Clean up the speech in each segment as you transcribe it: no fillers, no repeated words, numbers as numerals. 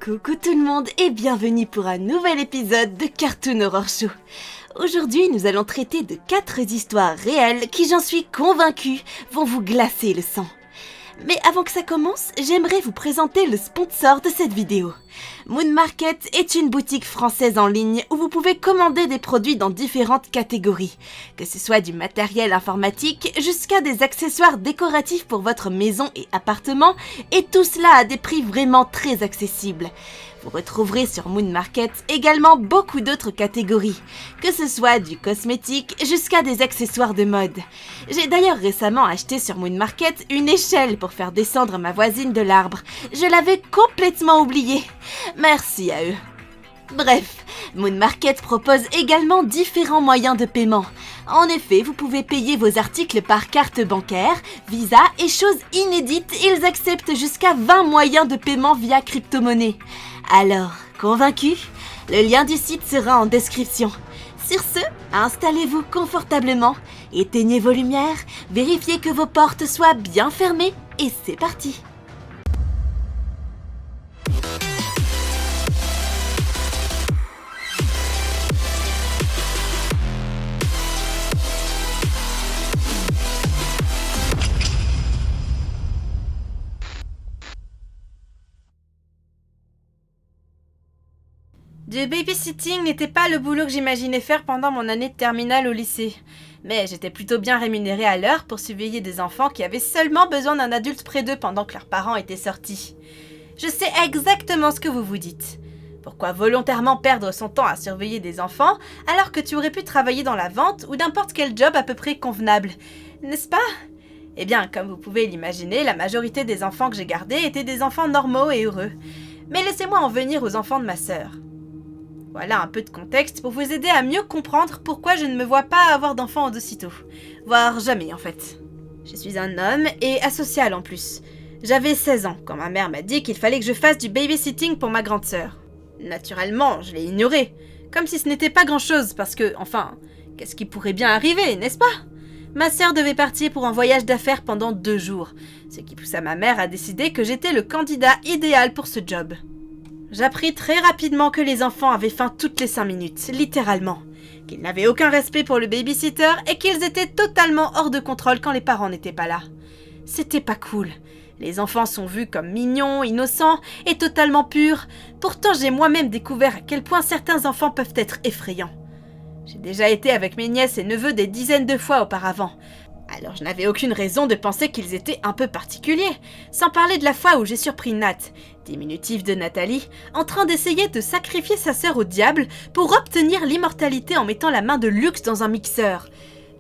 Coucou tout le monde et bienvenue pour un nouvel épisode de Cartoon Horror Show. Aujourd'hui, nous allons traiter de 4 histoires réelles qui, j'en suis convaincue, vont vous glacer le sang. Mais avant que ça commence, j'aimerais vous présenter le sponsor de cette vidéo. Moon Market est une boutique française en ligne où vous pouvez commander des produits dans différentes catégories, que ce soit du matériel informatique jusqu'à des accessoires décoratifs pour votre maison et appartement, et tout cela à des prix vraiment très accessibles. Vous retrouverez sur Moon Market également beaucoup d'autres catégories, que ce soit du cosmétique jusqu'à des accessoires de mode. J'ai d'ailleurs récemment acheté sur Moon Market une échelle pour faire descendre ma voisine de l'arbre. Je l'avais complètement oublié. Merci à eux. Bref, Moon Market propose également différents moyens de paiement. En effet, vous pouvez payer vos articles par carte bancaire, Visa et chose inédite, ils acceptent jusqu'à 20 moyens de paiement via crypto-monnaie. Alors, convaincu? Le lien du site sera en description. Sur ce, installez-vous confortablement, éteignez vos lumières, vérifiez que vos portes soient bien fermées et c'est parti! Du babysitting n'était pas le boulot que j'imaginais faire pendant mon année de terminale au lycée. Mais j'étais plutôt bien rémunérée à l'heure pour surveiller des enfants qui avaient seulement besoin d'un adulte près d'eux pendant que leurs parents étaient sortis. Je sais exactement ce que vous vous dites. Pourquoi volontairement perdre son temps à surveiller des enfants alors que tu aurais pu travailler dans la vente ou n'importe quel job à peu près convenable, n'est-ce pas ? Eh bien, comme vous pouvez l'imaginer, la majorité des enfants que j'ai gardés étaient des enfants normaux et heureux. Mais laissez-moi en venir aux enfants de ma sœur. Voilà un peu de contexte pour vous aider à mieux comprendre pourquoi je ne me vois pas avoir d'enfants d'aussitôt. Voire jamais en fait. Je suis un homme et asocial en plus. J'avais 16 ans quand ma mère m'a dit qu'il fallait que je fasse du babysitting pour ma grande sœur. Naturellement, je l'ai ignoré. Comme si ce n'était pas grand chose parce que, enfin, qu'est-ce qui pourrait bien arriver, n'est-ce pas ? Ma sœur devait partir pour un voyage d'affaires pendant 2 jours. Ce qui poussa ma mère à décider que j'étais le candidat idéal pour ce job. J'appris très rapidement que les enfants avaient faim toutes les 5 minutes, littéralement. Qu'ils n'avaient aucun respect pour le babysitter et qu'ils étaient totalement hors de contrôle quand les parents n'étaient pas là. C'était pas cool. Les enfants sont vus comme mignons, innocents et totalement purs. Pourtant, j'ai moi-même découvert à quel point certains enfants peuvent être effrayants. J'ai déjà été avec mes nièces et neveux des dizaines de fois auparavant. Alors je n'avais aucune raison de penser qu'ils étaient un peu particuliers, sans parler de la fois où j'ai surpris Nat, diminutif de Nathalie, en train d'essayer de sacrifier sa sœur au diable pour obtenir l'immortalité en mettant la main de Lux dans un mixeur.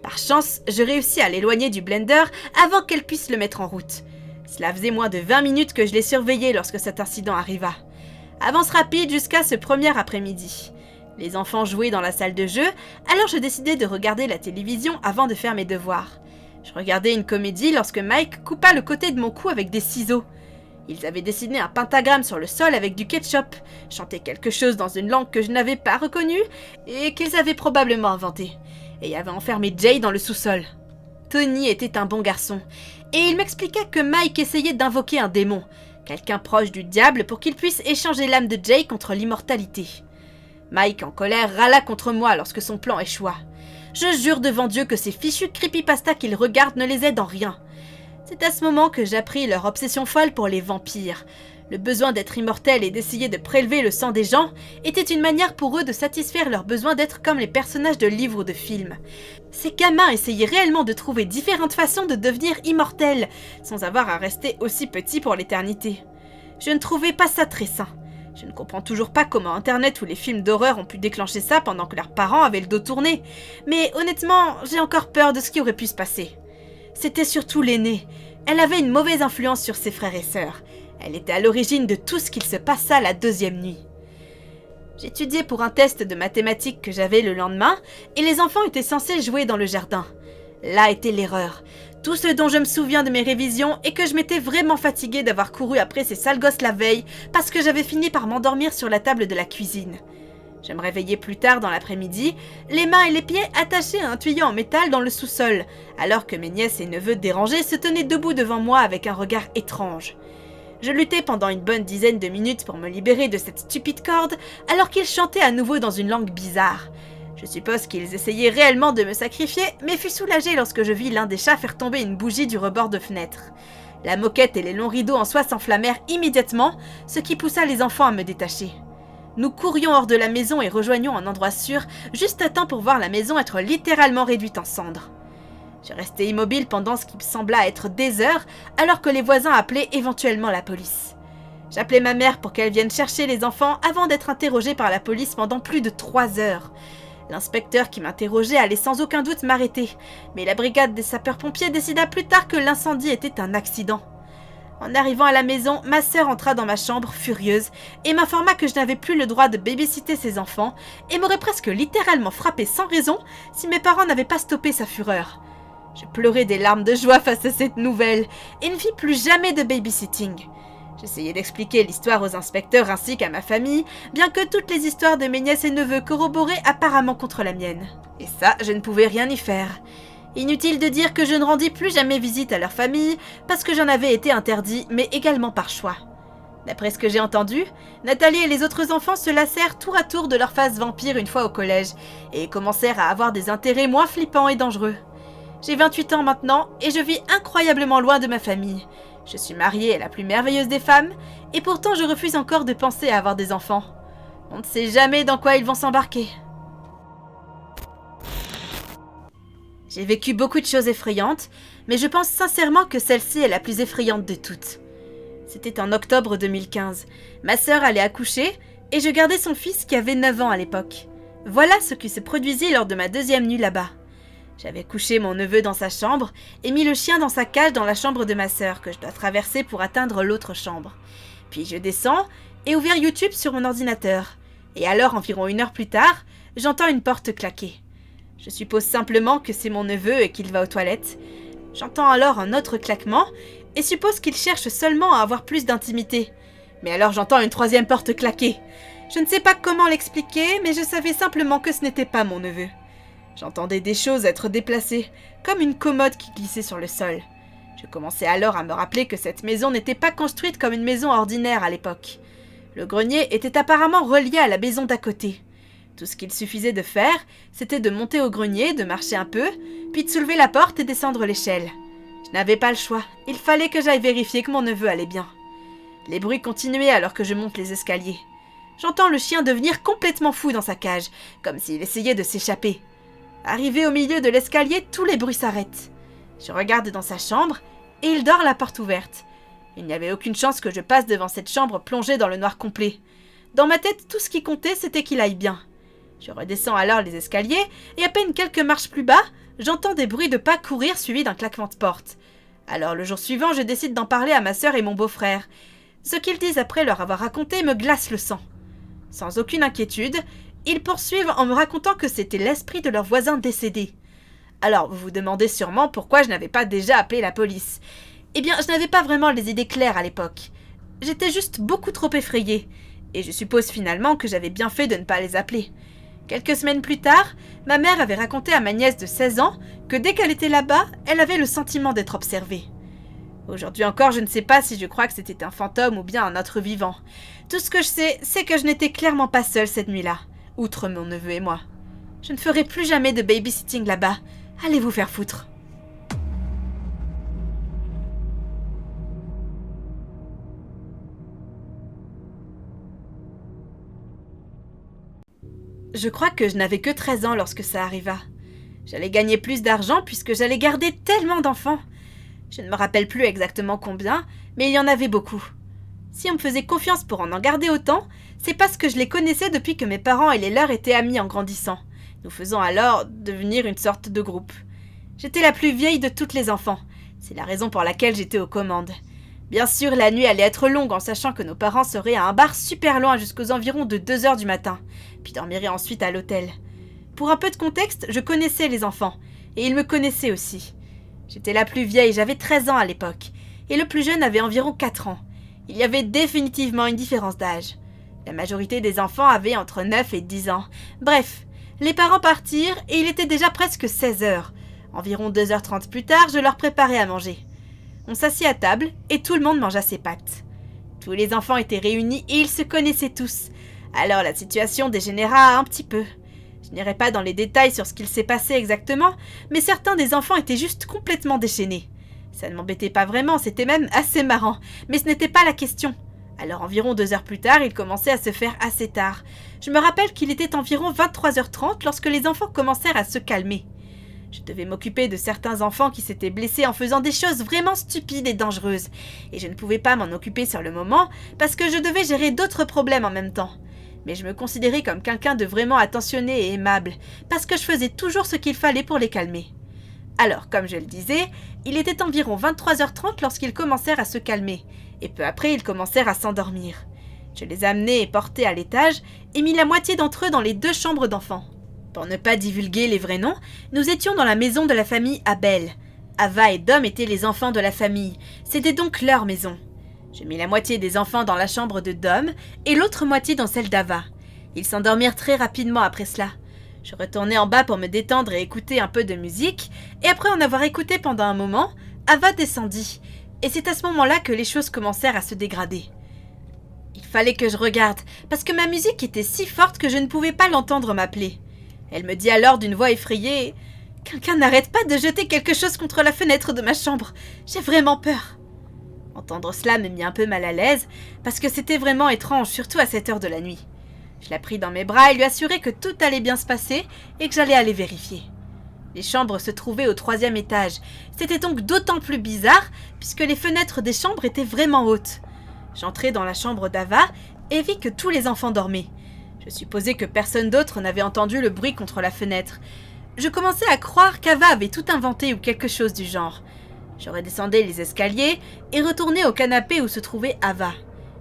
Par chance, je réussis à l'éloigner du blender avant qu'elle puisse le mettre en route. Cela faisait moins de 20 minutes que je l'ai surveillé lorsque cet incident arriva. Avance rapide jusqu'à ce premier après-midi. Les enfants jouaient dans la salle de jeu, alors je décidai de regarder la télévision avant de faire mes devoirs. Je regardais une comédie lorsque Mike coupa le côté de mon cou avec des ciseaux. Ils avaient dessiné un pentagramme sur le sol avec du ketchup, chanté quelque chose dans une langue que je n'avais pas reconnue et qu'ils avaient probablement inventé, et avaient enfermé Jay dans le sous-sol. Tony était un bon garçon, et il m'expliqua que Mike essayait d'invoquer un démon, quelqu'un proche du diable pour qu'il puisse échanger l'âme de Jay contre l'immortalité. Mike, en colère, râla contre moi lorsque son plan échoua. Je jure devant Dieu que ces fichus creepypasta qu'ils regardent ne les aident en rien. C'est à ce moment que j'appris leur obsession folle pour les vampires. Le besoin d'être immortel et d'essayer de prélever le sang des gens était une manière pour eux de satisfaire leur besoin d'être comme les personnages de livres ou de films. Ces gamins essayaient réellement de trouver différentes façons de devenir immortels, sans avoir à rester aussi petits pour l'éternité. Je ne trouvais pas ça très sain. Je ne comprends toujours pas comment Internet ou les films d'horreur ont pu déclencher ça pendant que leurs parents avaient le dos tourné. Mais honnêtement, j'ai encore peur de ce qui aurait pu se passer. C'était surtout l'aînée. Elle avait une mauvaise influence sur ses frères et sœurs. Elle était à l'origine de tout ce qu'il se passa la 2e nuit. J'étudiais pour un test de mathématiques que j'avais le lendemain, et les enfants étaient censés jouer dans le jardin. Là était l'erreur. Tout ce dont je me souviens de mes révisions est que je m'étais vraiment fatiguée d'avoir couru après ces sales gosses la veille parce que j'avais fini par m'endormir sur la table de la cuisine. Je me réveillais plus tard dans l'après-midi, les mains et les pieds attachés à un tuyau en métal dans le sous-sol, alors que mes nièces et neveux dérangés se tenaient debout devant moi avec un regard étrange. Je luttais pendant une bonne dizaine de minutes pour me libérer de cette stupide corde, alors qu'ils chantaient à nouveau dans une langue bizarre. Je suppose qu'ils essayaient réellement de me sacrifier, mais fus soulagée lorsque je vis l'un des chats faire tomber une bougie du rebord de fenêtre. La moquette et les longs rideaux en soie s'enflammèrent immédiatement, ce qui poussa les enfants à me détacher. Nous courions hors de la maison et rejoignions un endroit sûr, juste à temps pour voir la maison être littéralement réduite en cendres. Je restais immobile pendant ce qui sembla être des heures, alors que les voisins appelaient éventuellement la police. J'appelais ma mère pour qu'elle vienne chercher les enfants avant d'être interrogée par la police pendant plus de 3 heures. L'inspecteur qui m'interrogeait allait sans aucun doute m'arrêter, mais la brigade des sapeurs-pompiers décida plus tard que l'incendie était un accident. En arrivant à la maison, ma sœur entra dans ma chambre, furieuse, et m'informa que je n'avais plus le droit de babysitter ses enfants, et m'aurait presque littéralement frappé sans raison si mes parents n'avaient pas stoppé sa fureur. Je pleurais des larmes de joie face à cette nouvelle, et ne fis plus jamais de babysitting. J'essayais d'expliquer l'histoire aux inspecteurs ainsi qu'à ma famille, bien que toutes les histoires de mes nièces et neveux corroboraient apparemment contre la mienne. Et ça, je ne pouvais rien y faire. Inutile de dire que je ne rendis plus jamais visite à leur famille, parce que j'en avais été interdit, mais également par choix. D'après ce que j'ai entendu, Nathalie et les autres enfants se lassèrent tour à tour de leur phase vampire une fois au collège, et commencèrent à avoir des intérêts moins flippants et dangereux. J'ai 28 ans maintenant, et je vis incroyablement loin de ma famille. Je suis mariée à la plus merveilleuse des femmes, et pourtant je refuse encore de penser à avoir des enfants. On ne sait jamais dans quoi ils vont s'embarquer. J'ai vécu beaucoup de choses effrayantes, mais je pense sincèrement que celle-ci est la plus effrayante de toutes. C'était en octobre 2015. Ma sœur allait accoucher, et je gardais son fils qui avait 9 ans à l'époque. Voilà ce qui se produisit lors de ma 2e nuit là-bas. J'avais couché mon neveu dans sa chambre et mis le chien dans sa cage dans la chambre de ma sœur que je dois traverser pour atteindre l'autre chambre. Puis je descends et ouvert YouTube sur mon ordinateur. Et alors, environ 1 heure plus tard, j'entends une porte claquer. Je suppose simplement que c'est mon neveu et qu'il va aux toilettes. J'entends alors un autre claquement et suppose qu'il cherche seulement à avoir plus d'intimité. Mais alors j'entends une 3e porte claquer. Je ne sais pas comment l'expliquer, mais je savais simplement que ce n'était pas mon neveu. J'entendais des choses être déplacées, comme une commode qui glissait sur le sol. Je commençais alors à me rappeler que cette maison n'était pas construite comme une maison ordinaire à l'époque. Le grenier était apparemment relié à la maison d'à côté. Tout ce qu'il suffisait de faire, c'était de monter au grenier, de marcher un peu, puis de soulever la porte et descendre l'échelle. Je n'avais pas le choix, il fallait que j'aille vérifier que mon neveu allait bien. Les bruits continuaient alors que je monte les escaliers. J'entends le chien devenir complètement fou dans sa cage, comme s'il essayait de s'échapper. Arrivé au milieu de l'escalier, tous les bruits s'arrêtent. Je regarde dans sa chambre, et il dort la porte ouverte. Il n'y avait aucune chance que je passe devant cette chambre plongée dans le noir complet. Dans ma tête, tout ce qui comptait, c'était qu'il aille bien. Je redescends alors les escaliers, et à peine quelques marches plus bas, j'entends des bruits de pas courir suivis d'un claquement de porte. Alors le jour suivant, je décide d'en parler à ma sœur et mon beau-frère. Ce qu'ils disent après leur avoir raconté me glace le sang. Sans aucune inquiétude, ils poursuivent en me racontant que c'était l'esprit de leur voisin décédé. Alors, vous vous demandez sûrement pourquoi je n'avais pas déjà appelé la police. Eh bien, je n'avais pas vraiment les idées claires à l'époque. J'étais juste beaucoup trop effrayée, et je suppose finalement que j'avais bien fait de ne pas les appeler. Quelques semaines plus tard, ma mère avait raconté à ma nièce de 16 ans que dès qu'elle était là-bas, elle avait le sentiment d'être observée. Aujourd'hui encore, je ne sais pas si je crois que c'était un fantôme ou bien un être vivant. Tout ce que je sais, c'est que je n'étais clairement pas seule cette nuit-là. Outre mon neveu et moi. Je ne ferai plus jamais de babysitting là-bas. Allez vous faire foutre. Je crois que je n'avais que 13 ans lorsque ça arriva. J'allais gagner plus d'argent puisque j'allais garder tellement d'enfants. Je ne me rappelle plus exactement combien, mais il y en avait beaucoup. Si on me faisait confiance pour en garder autant, c'est parce que je les connaissais depuis que mes parents et les leurs étaient amis en grandissant. Nous faisons alors devenir une sorte de groupe. J'étais la plus vieille de toutes les enfants. C'est la raison pour laquelle j'étais aux commandes. Bien sûr, la nuit allait être longue en sachant que nos parents seraient à un bar super loin jusqu'aux environs de 2 heures du matin, puis dormiraient ensuite à l'hôtel. Pour un peu de contexte, je connaissais les enfants, et ils me connaissaient aussi. J'étais la plus vieille, j'avais 13 ans à l'époque, et le plus jeune avait environ 4 ans. Il y avait définitivement une différence d'âge. La majorité des enfants avaient entre 9 et 10 ans. Bref, les parents partirent et il était déjà presque 16 heures. Environ 2h30 plus tard, je leur préparais à manger. On s'assit à table et tout le monde mangea ses pâtes. Tous les enfants étaient réunis et ils se connaissaient tous. Alors la situation dégénéra un petit peu. Je n'irai pas dans les détails sur ce qu'il s'est passé exactement, mais certains des enfants étaient juste complètement déchaînés. Ça ne m'embêtait pas vraiment, c'était même assez marrant, mais ce n'était pas la question. Alors environ 2 heures plus tard, il commençait à se faire assez tard. Je me rappelle qu'il était environ 23h30 lorsque les enfants commencèrent à se calmer. Je devais m'occuper de certains enfants qui s'étaient blessés en faisant des choses vraiment stupides et dangereuses, et je ne pouvais pas m'en occuper sur le moment parce que je devais gérer d'autres problèmes en même temps. Mais je me considérais comme quelqu'un de vraiment attentionné et aimable, parce que je faisais toujours ce qu'il fallait pour les calmer. Alors, comme je le disais, il était environ 23h30 lorsqu'ils commencèrent à se calmer, et peu après ils commencèrent à s'endormir. Je les amenai et portai à l'étage, et mis la moitié d'entre eux dans les 2 chambres d'enfants. Pour ne pas divulguer les vrais noms, nous étions dans la maison de la famille Abel. Ava et Dom étaient les enfants de la famille, c'était donc leur maison. Je mis la moitié des enfants dans la chambre de Dom et l'autre moitié dans celle d'Ava. Ils s'endormirent très rapidement après cela. Je retournai en bas pour me détendre et écouter un peu de musique, et après en avoir écouté pendant un moment, Ava descendit, et c'est à ce moment-là que les choses commencèrent à se dégrader. Il fallait que je regarde, parce que ma musique était si forte que je ne pouvais pas l'entendre m'appeler. Elle me dit alors d'une voix effrayée « Quelqu'un n'arrête pas de jeter quelque chose contre la fenêtre de ma chambre, j'ai vraiment peur !» Entendre cela me mit un peu mal à l'aise, parce que c'était vraiment étrange, surtout à cette heure de la nuit. Je la pris dans mes bras et lui assurai que tout allait bien se passer et que j'allais aller vérifier. Les chambres se trouvaient au 3e étage. C'était donc d'autant plus bizarre, puisque les fenêtres des chambres étaient vraiment hautes. J'entrai dans la chambre d'Ava et vis que tous les enfants dormaient. Je supposais que personne d'autre n'avait entendu le bruit contre la fenêtre. Je commençais à croire qu'Ava avait tout inventé ou quelque chose du genre. Je redescendais les escaliers et retournais au canapé où se trouvait Ava.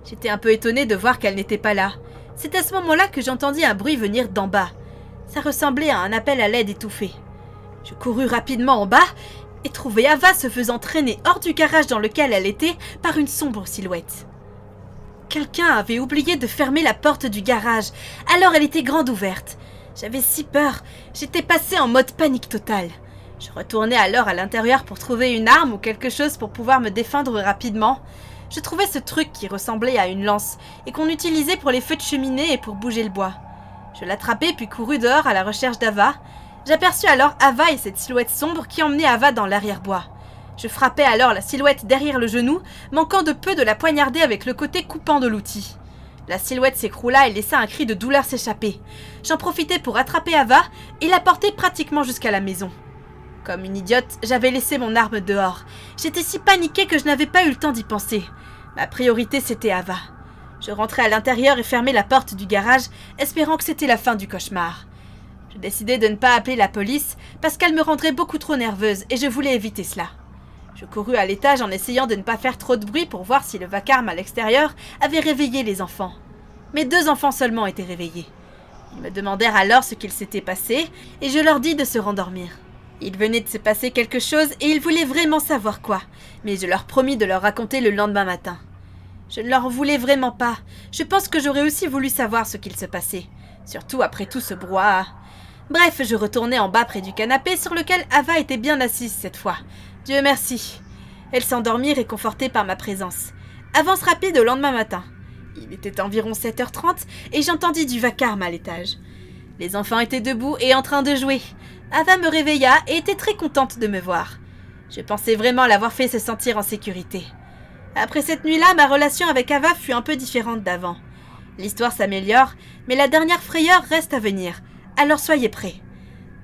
J'étais un peu étonnée de voir qu'elle n'était pas là. C'est à ce moment-là que j'entendis un bruit venir d'en bas. Ça ressemblait à un appel à l'aide étouffé. Je courus rapidement en bas et trouvai Ava se faisant traîner hors du garage dans lequel elle était par une sombre silhouette. Quelqu'un avait oublié de fermer la porte du garage, alors elle était grande ouverte. J'avais si peur, j'étais passée en mode panique totale. Je retournai alors à l'intérieur pour trouver une arme ou quelque chose pour pouvoir me défendre rapidement. Je trouvais ce truc qui ressemblait à une lance et qu'on utilisait pour les feux de cheminée et pour bouger le bois. Je l'attrapai puis courus dehors à la recherche d'Ava. J'aperçus alors Ava et cette silhouette sombre qui emmenait Ava dans l'arrière-bois. Je frappai alors la silhouette derrière le genou, manquant de peu de la poignarder avec le côté coupant de l'outil. La silhouette s'écroula et laissa un cri de douleur s'échapper. J'en profitai pour attraper Ava et la porter pratiquement jusqu'à la maison. Comme une idiote, j'avais laissé mon arme dehors. J'étais si paniquée que je n'avais pas eu le temps d'y penser. Ma priorité, c'était Ava. Je rentrai à l'intérieur et fermai la porte du garage, espérant que c'était la fin du cauchemar. Je décidai de ne pas appeler la police parce qu'elle me rendrait beaucoup trop nerveuse et je voulais éviter cela. Je courus à l'étage en essayant de ne pas faire trop de bruit pour voir si le vacarme à l'extérieur avait réveillé les enfants. Mais 2 enfants seulement étaient réveillés. Ils me demandèrent alors ce qu'il s'était passé et je leur dis de se rendormir. Il venait de se passer quelque chose et ils voulaient vraiment savoir quoi, mais je leur promis de leur raconter le lendemain matin. Je ne leur en voulais vraiment pas. Je pense que j'aurais aussi voulu savoir ce qu'il se passait, surtout après tout ce brouhaha. Bref, je retournai en bas près du canapé sur lequel Ava était bien assise cette fois. Dieu merci. Elles s'endormirent réconfortées par ma présence. Avance rapide au lendemain matin. Il était environ 7h30 et j'entendis du vacarme à l'étage. Les enfants étaient debout et en train de jouer. Ava me réveilla et était très contente de me voir. Je pensais vraiment l'avoir fait se sentir en sécurité. Après cette nuit-là, ma relation avec Ava fut un peu différente d'avant. L'histoire s'améliore, mais la dernière frayeur reste à venir, alors soyez prêts.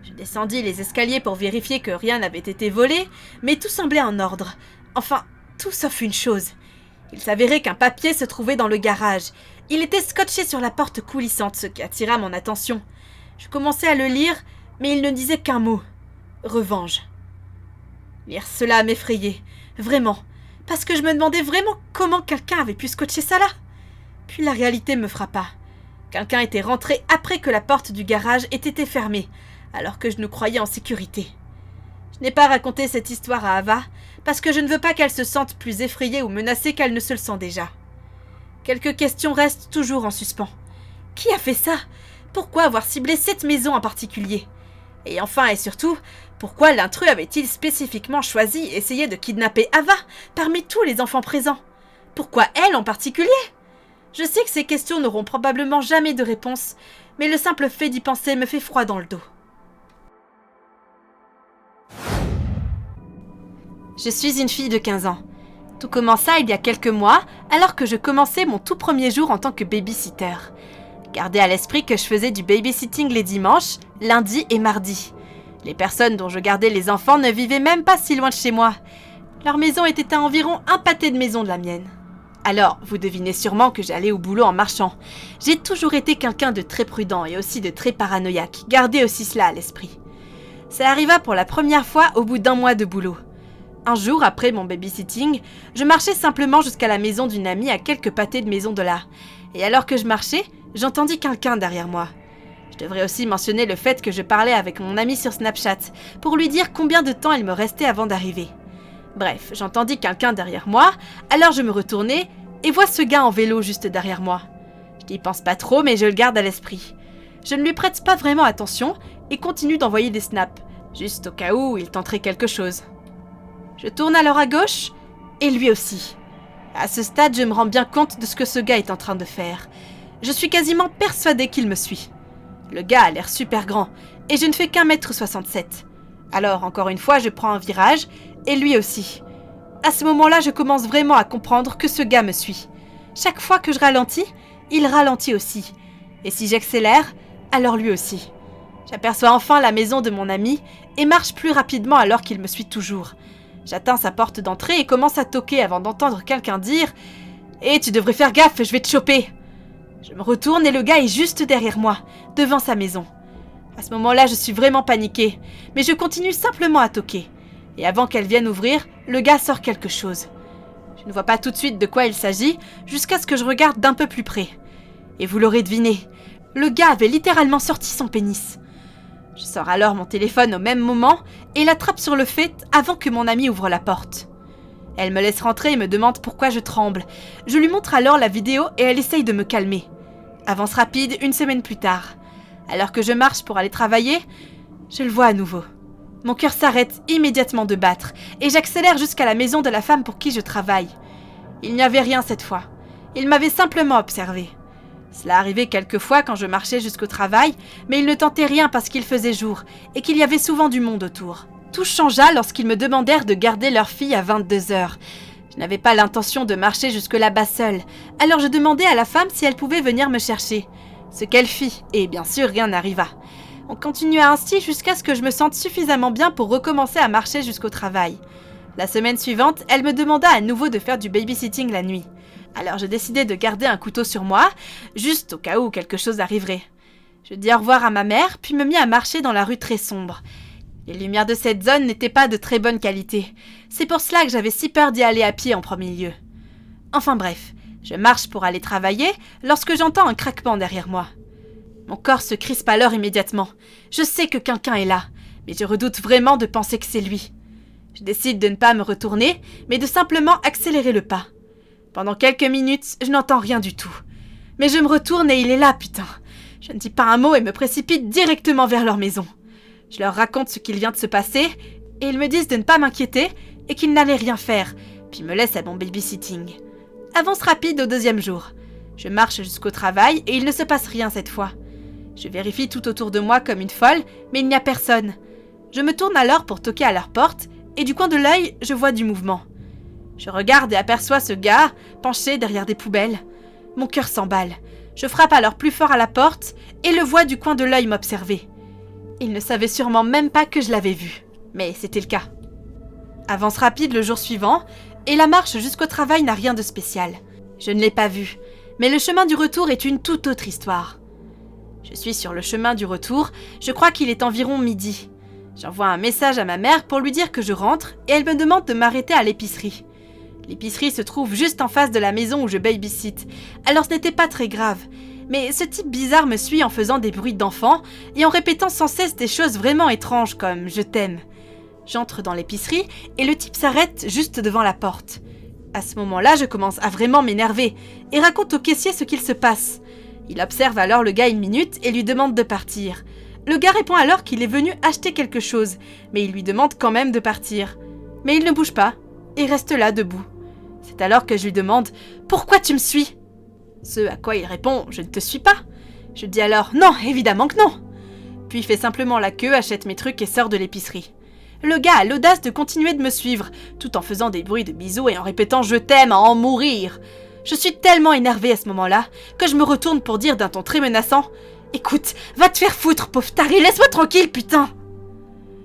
Je descendis les escaliers pour vérifier que rien n'avait été volé, mais tout semblait en ordre. Enfin, tout sauf une chose. Il s'avérait qu'un papier se trouvait dans le garage. Il était scotché sur la porte coulissante, ce qui attira mon attention. Je commençai à le lire, mais il ne disait qu'un mot. Revanche. Lire cela m'effrayait, vraiment, parce que je me demandais vraiment comment quelqu'un avait pu scotcher ça là. Puis la réalité me frappa. Quelqu'un était rentré après que la porte du garage ait été fermée, alors que je nous croyais en sécurité. Je n'ai pas raconté cette histoire à Ava, parce que je ne veux pas qu'elle se sente plus effrayée ou menacée qu'elle ne se le sent déjà. Quelques questions restent toujours en suspens. Qui a fait ça? Pourquoi avoir ciblé cette maison en particulier? Et enfin et surtout, pourquoi l'intrus avait-il spécifiquement choisi essayer de kidnapper Ava parmi tous les enfants présents? Pourquoi elle en particulier? Je sais que ces questions n'auront probablement jamais de réponse, mais le simple fait d'y penser me fait froid dans le dos. Je suis une fille de 15 ans. Tout commença il y a quelques mois, alors que je commençais mon tout premier jour en tant que babysitter. Gardez à l'esprit que je faisais du babysitting les dimanches, lundis et mardis. Les personnes dont je gardais les enfants ne vivaient même pas si loin de chez moi. Leur maison était à environ un pâté de maison de la mienne. Alors, vous devinez sûrement que j'allais au boulot en marchant. J'ai toujours été quelqu'un de très prudent et aussi de très paranoïaque. Gardez aussi cela à l'esprit. Ça arriva pour la première fois au bout d'1 mois de boulot. Un jour, après mon babysitting, je marchais simplement jusqu'à la maison d'une amie à quelques pâtés de maison de là. Et alors que je marchais, j'entendis quelqu'un derrière moi. Je devrais aussi mentionner le fait que je parlais avec mon amie sur Snapchat pour lui dire combien de temps il me restait avant d'arriver. Bref, j'entendis quelqu'un derrière moi, alors je me retournai et vois ce gars en vélo juste derrière moi. Je n'y pense pas trop, mais je le garde à l'esprit. Je ne lui prête pas vraiment attention et continue d'envoyer des snaps, juste au cas où il tenterait quelque chose. Je tourne alors à gauche, et lui aussi. À ce stade, je me rends bien compte de ce que ce gars est en train de faire. Je suis quasiment persuadée qu'il me suit. Le gars a l'air super grand, et je ne fais qu'1,67 m. Alors, encore une fois, je prends un virage, et lui aussi. À ce moment-là, je commence vraiment à comprendre que ce gars me suit. Chaque fois que je ralentis, il ralentit aussi. Et si j'accélère, alors lui aussi. J'aperçois enfin la maison de mon ami, et marche plus rapidement alors qu'il me suit toujours. J'atteins sa porte d'entrée et commence à toquer avant d'entendre quelqu'un dire « Eh, tu devrais faire gaffe, je vais te choper !» Je me retourne et le gars est juste derrière moi, devant sa maison. À ce moment-là, je suis vraiment paniquée, mais je continue simplement à toquer. Et avant qu'elle vienne ouvrir, le gars sort quelque chose. Je ne vois pas tout de suite de quoi il s'agit, jusqu'à ce que je regarde d'un peu plus près. Et vous l'aurez deviné, le gars avait littéralement sorti son pénis. Je sors alors mon téléphone au même moment et l'attrape sur le fait avant que mon amie ouvre la porte. Elle me laisse rentrer et me demande pourquoi je tremble. Je lui montre alors la vidéo et elle essaye de me calmer. Avance rapide, 1 semaine plus tard. Alors que je marche pour aller travailler, je le vois à nouveau. Mon cœur s'arrête immédiatement de battre et j'accélère jusqu'à la maison de la femme pour qui je travaille. Il n'y avait rien cette fois. Il m'avait simplement observé. Cela arrivait quelquefois quand je marchais jusqu'au travail, mais il ne tentait rien parce qu'il faisait jour et qu'il y avait souvent du monde autour. Tout changea lorsqu'ils me demandèrent de garder leur fille à 22h. Je n'avais pas l'intention de marcher jusque là-bas seule, alors je demandai à la femme si elle pouvait venir me chercher. Ce qu'elle fit, et bien sûr rien n'arriva. On continua ainsi jusqu'à ce que je me sente suffisamment bien pour recommencer à marcher jusqu'au travail. La semaine suivante, elle me demanda à nouveau de faire du babysitting la nuit. Alors je décidai de garder un couteau sur moi, juste au cas où quelque chose arriverait. Je dis au revoir à ma mère, puis me mis à marcher dans la rue très sombre. Les lumières de cette zone n'étaient pas de très bonne qualité. C'est pour cela que j'avais si peur d'y aller à pied en premier lieu. Enfin bref, je marche pour aller travailler lorsque j'entends un craquement derrière moi. Mon corps se crispe alors immédiatement. Je sais que quelqu'un est là, mais je redoute vraiment de penser que c'est lui. Je décide de ne pas me retourner, mais de simplement accélérer le pas. Pendant quelques minutes, je n'entends rien du tout. Mais je me retourne et il est là, putain. Je ne dis pas un mot et me précipite directement vers leur maison. Je leur raconte ce qu'il vient de se passer et ils me disent de ne pas m'inquiéter et qu'ils n'allaient rien faire, puis me laissent à mon babysitting. Avance rapide au 2e jour. Je marche jusqu'au travail et il ne se passe rien cette fois. Je vérifie tout autour de moi comme une folle, mais il n'y a personne. Je me tourne alors pour toquer à leur porte et du coin de l'œil, je vois du mouvement. Je regarde et aperçois ce gars penché derrière des poubelles. Mon cœur s'emballe. Je frappe alors plus fort à la porte et le vois du coin de l'œil m'observer. Il ne savait sûrement même pas que je l'avais vu, mais c'était le cas. Avance rapide le jour suivant et la marche jusqu'au travail n'a rien de spécial. Je ne l'ai pas vu, mais le chemin du retour est une toute autre histoire. Je suis sur le chemin du retour, je crois qu'il est environ midi. J'envoie un message à ma mère pour lui dire que je rentre et elle me demande de m'arrêter à l'épicerie. L'épicerie se trouve juste en face de la maison où je babysit, alors ce n'était pas très grave. Mais ce type bizarre me suit en faisant des bruits d'enfant et en répétant sans cesse des choses vraiment étranges comme « je t'aime ». J'entre dans l'épicerie et le type s'arrête juste devant la porte. À ce moment-là, je commence à vraiment m'énerver et raconte au caissier ce qu'il se passe. Il observe alors le gars 1 minute et lui demande de partir. Le gars répond alors qu'il est venu acheter quelque chose, mais il lui demande quand même de partir. Mais il ne bouge pas et reste là debout. C'est alors que je lui demande « Pourquoi tu me suis ?» Ce à quoi il répond « Je ne te suis pas ». Je dis alors « Non, évidemment que non !» Puis il fait simplement la queue, achète mes trucs et sort de l'épicerie. Le gars a l'audace de continuer de me suivre, tout en faisant des bruits de bisous et en répétant « Je t'aime » à en mourir. Je suis tellement énervée à ce moment-là que je me retourne pour dire d'un ton très menaçant « Écoute, va te faire foutre, pauvre taré, laisse-moi tranquille, putain !»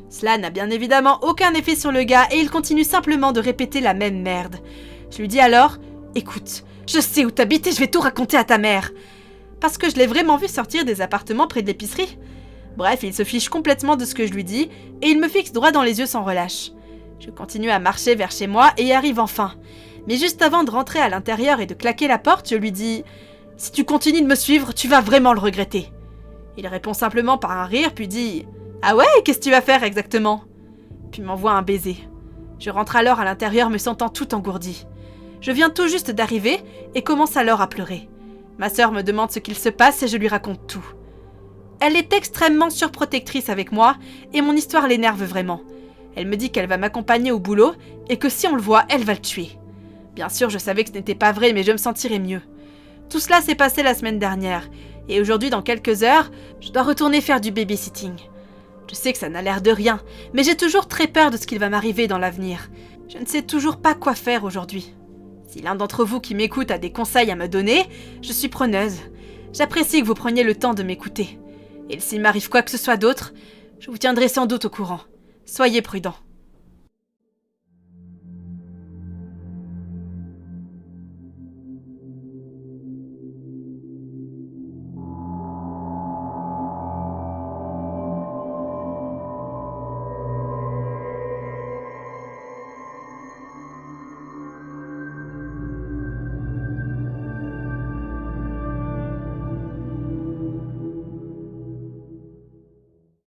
Cela n'a bien évidemment aucun effet sur le gars et il continue simplement de répéter la même merde. Je lui dis alors « Écoute, je sais où t'habites et je vais tout raconter à ta mère !» Parce que je l'ai vraiment vu sortir des appartements près de l'épicerie. Bref, il se fiche complètement de ce que je lui dis et il me fixe droit dans les yeux sans relâche. Je continue à marcher vers chez moi et y arrive enfin. Mais juste avant de rentrer à l'intérieur et de claquer la porte, je lui dis « Si tu continues de me suivre, tu vas vraiment le regretter. » Il répond simplement par un rire puis dit « Ah ouais, qu'est-ce que tu vas faire exactement ?» Puis m'envoie un baiser. Je rentre alors à l'intérieur me sentant tout engourdi. Je viens tout juste d'arriver et commence alors à pleurer. Ma sœur me demande ce qu'il se passe et je lui raconte tout. Elle est extrêmement surprotectrice avec moi et mon histoire l'énerve vraiment. Elle me dit qu'elle va m'accompagner au boulot et que si on le voit, elle va le tuer. Bien sûr, je savais que ce n'était pas vrai, mais je me sentirais mieux. Tout cela s'est passé la semaine dernière et aujourd'hui, dans quelques heures, je dois retourner faire du babysitting. Je sais que ça n'a l'air de rien, mais j'ai toujours très peur de ce qu'il va m'arriver dans l'avenir. Je ne sais toujours pas quoi faire aujourd'hui. Si l'un d'entre vous qui m'écoute a des conseils à me donner, je suis preneuse. J'apprécie que vous preniez le temps de m'écouter. Et s'il m'arrive quoi que ce soit d'autre, je vous tiendrai sans doute au courant. Soyez prudents.